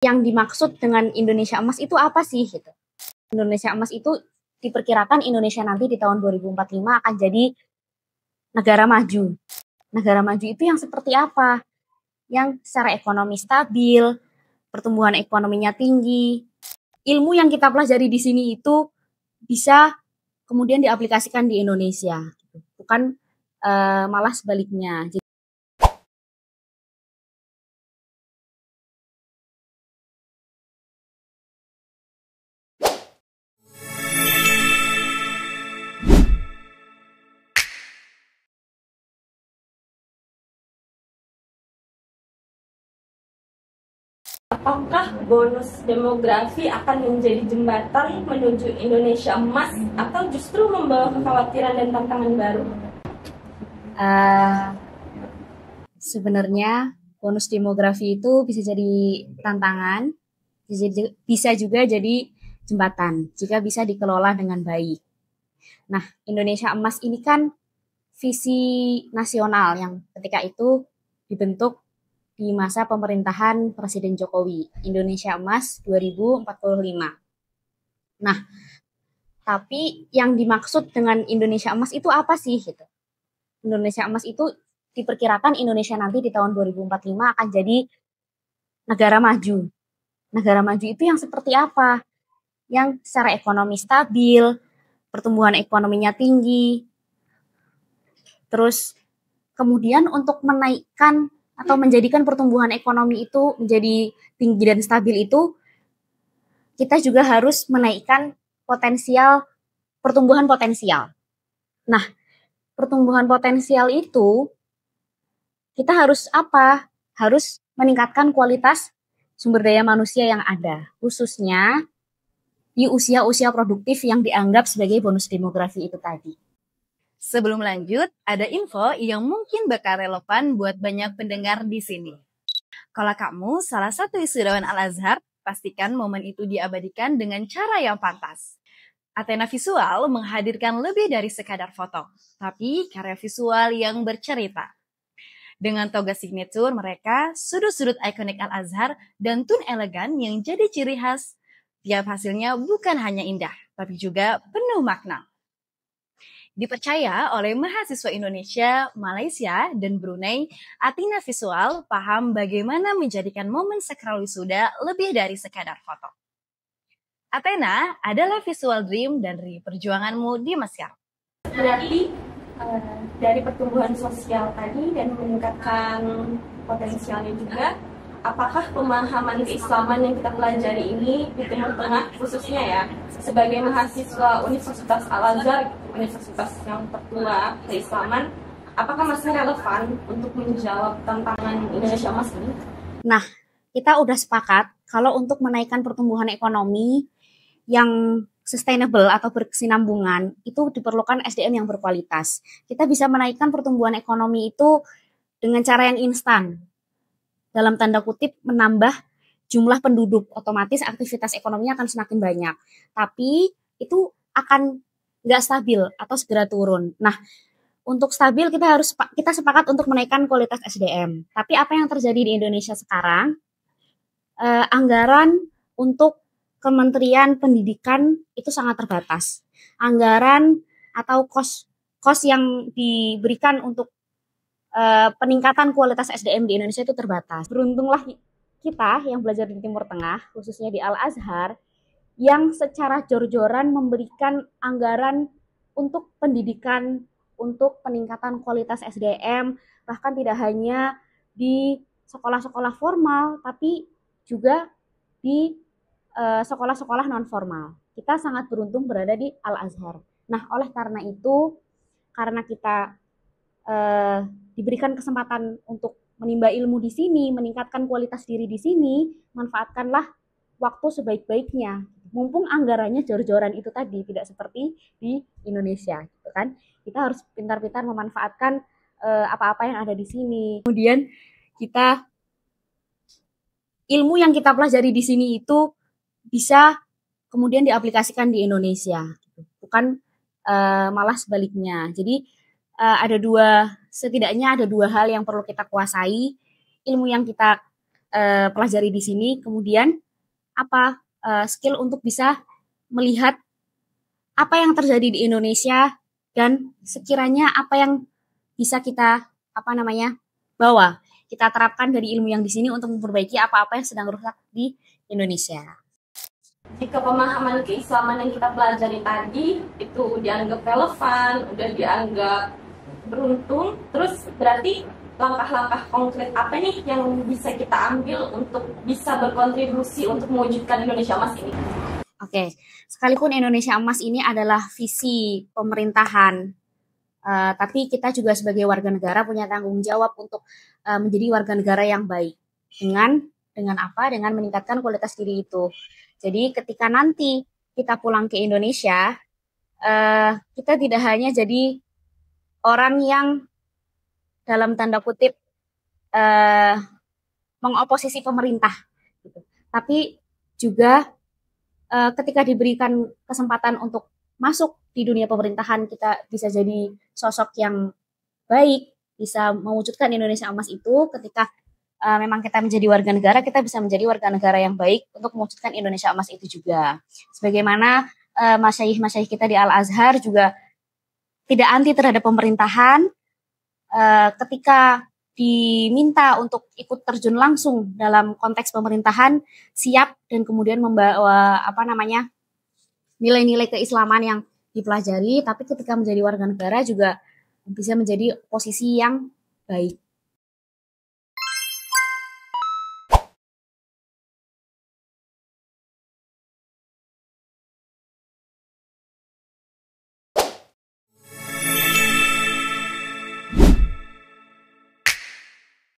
Yang dimaksud dengan Indonesia Emas itu apa sih gitu. Indonesia Emas itu diperkirakan Indonesia nanti di tahun 2045 akan jadi negara maju. Negara maju itu yang seperti apa? Yang secara ekonomi stabil, pertumbuhan ekonominya tinggi. Ilmu yang kita pelajari di sini itu bisa kemudian diaplikasikan di Indonesia, bukan malah sebaliknya. Apakah bonus demografi akan menjadi jembatan menuju Indonesia Emas atau justru membawa kekhawatiran dan tantangan baru? Sebenarnya bonus demografi itu bisa jadi tantangan, bisa juga jadi jembatan jika bisa dikelola dengan baik. Nah, Indonesia Emas ini kan visi nasional yang ketika itu dibentuk di masa pemerintahan Presiden Jokowi, Indonesia Emas 2045. Nah, tapi yang dimaksud dengan Indonesia Emas itu apa sih gitu. Indonesia Emas itu diperkirakan Indonesia nanti di tahun 2045 akan jadi negara maju. Negara maju itu yang seperti apa? Yang secara ekonomi stabil, pertumbuhan ekonominya tinggi. Terus kemudian untuk menaikkan atau menjadikan pertumbuhan ekonomi itu menjadi tinggi dan stabil itu, kita juga harus menaikkan pertumbuhan potensial. Nah, pertumbuhan potensial itu kita harus apa? Harus meningkatkan kualitas sumber daya manusia yang ada, khususnya di usia-usia produktif yang dianggap sebagai bonus demografi itu tadi. Sebelum lanjut, ada info yang mungkin bakal relevan buat banyak pendengar di sini. Kalau kamu salah satu wisudawan Al-Azhar, pastikan momen itu diabadikan dengan cara yang pantas. Athena Visual menghadirkan lebih dari sekadar foto, tapi karya visual yang bercerita. Dengan toga signature mereka, sudut-sudut ikonik Al-Azhar, dan tone elegan yang jadi ciri khas, tiap hasilnya bukan hanya indah, tapi juga penuh makna. Dipercaya oleh mahasiswa Indonesia, Malaysia, dan Brunei, Athena Visual paham bagaimana menjadikan momen sakral wisuda lebih dari sekadar foto. Athena adalah visual dream dari perjuanganmu di Mesir. Berarti dari pertumbuhan sosial tadi dan meningkatkan potensialnya juga, apakah pemahaman keislaman yang kita pelajari ini di Timur Tengah khususnya ya, sebagai mahasiswa Universitas Al-Azhar, universitas yang tertua keislaman, apakah masih relevan untuk menjawab tantangan Indonesia Emas ini? Nah, kita udah sepakat kalau untuk menaikkan pertumbuhan ekonomi yang sustainable atau berkesinambungan itu diperlukan SDM yang berkualitas. Kita bisa menaikkan pertumbuhan ekonomi itu dengan cara yang instan. Dalam tanda kutip menambah jumlah penduduk, otomatis aktivitas ekonominya akan semakin banyak. Tapi itu akan nggak stabil atau segera turun. Nah, untuk stabil kita sepakat untuk menaikkan kualitas SDM. Tapi apa yang terjadi di Indonesia sekarang? Anggaran untuk Kementerian Pendidikan itu sangat terbatas. Anggaran atau kos yang diberikan untuk peningkatan kualitas SDM di Indonesia itu terbatas. Beruntunglah kita yang belajar di Timur Tengah, khususnya di Al-Azhar, yang secara jor-joran memberikan anggaran untuk pendidikan, untuk peningkatan kualitas SDM, bahkan tidak hanya di sekolah-sekolah formal, tapi juga di sekolah-sekolah non-formal. Kita sangat beruntung berada di Al-Azhar. Nah, oleh karena itu, karena kita diberikan kesempatan untuk menimba ilmu di sini, meningkatkan kualitas diri di sini, manfaatkanlah waktu sebaik-baiknya. Mumpung anggarannya jor-joran itu tadi, tidak seperti di Indonesia, gitu kan? Kita harus pintar-pintar memanfaatkan apa-apa yang ada di sini. Kemudian ilmu yang kita pelajari di sini itu bisa kemudian diaplikasikan di Indonesia, bukan malah sebaliknya. Jadi setidaknya ada dua hal yang perlu kita kuasai. Ilmu yang kita pelajari di sini. Kemudian apa skill untuk bisa melihat apa yang terjadi di Indonesia dan sekiranya apa yang bisa kita bawa, kita terapkan dari ilmu yang di sini untuk memperbaiki apa-apa yang sedang rusak di Indonesia. Jika pemahaman keislaman yang kita pelajari tadi itu dianggap relevan, udah dianggap beruntung, terus berarti langkah-langkah konkret apa nih yang bisa kita ambil untuk bisa berkontribusi untuk mewujudkan Indonesia Emas ini? Oke, sekalipun Indonesia Emas ini adalah visi pemerintahan, tapi kita juga sebagai warga negara punya tanggung jawab untuk menjadi warga negara yang baik. Dengan apa? Dengan meningkatkan kualitas diri itu. Jadi ketika nanti kita pulang ke Indonesia, kita tidak hanya jadi orang yang dalam tanda kutip mengoposisi pemerintah, gitu. Tapi juga ketika diberikan kesempatan untuk masuk di dunia pemerintahan, kita bisa jadi sosok yang baik, bisa mewujudkan Indonesia Emas itu. Ketika memang kita menjadi warga negara, kita bisa menjadi warga negara yang baik untuk mewujudkan Indonesia Emas itu juga. Sebagaimana masyayikh-masyayikh kita di Al-Azhar juga tidak anti terhadap pemerintahan, ketika diminta untuk ikut terjun langsung dalam konteks pemerintahan, siap dan kemudian membawa nilai-nilai keislaman yang dipelajari, tapi ketika menjadi warga negara juga bisa menjadi posisi yang baik.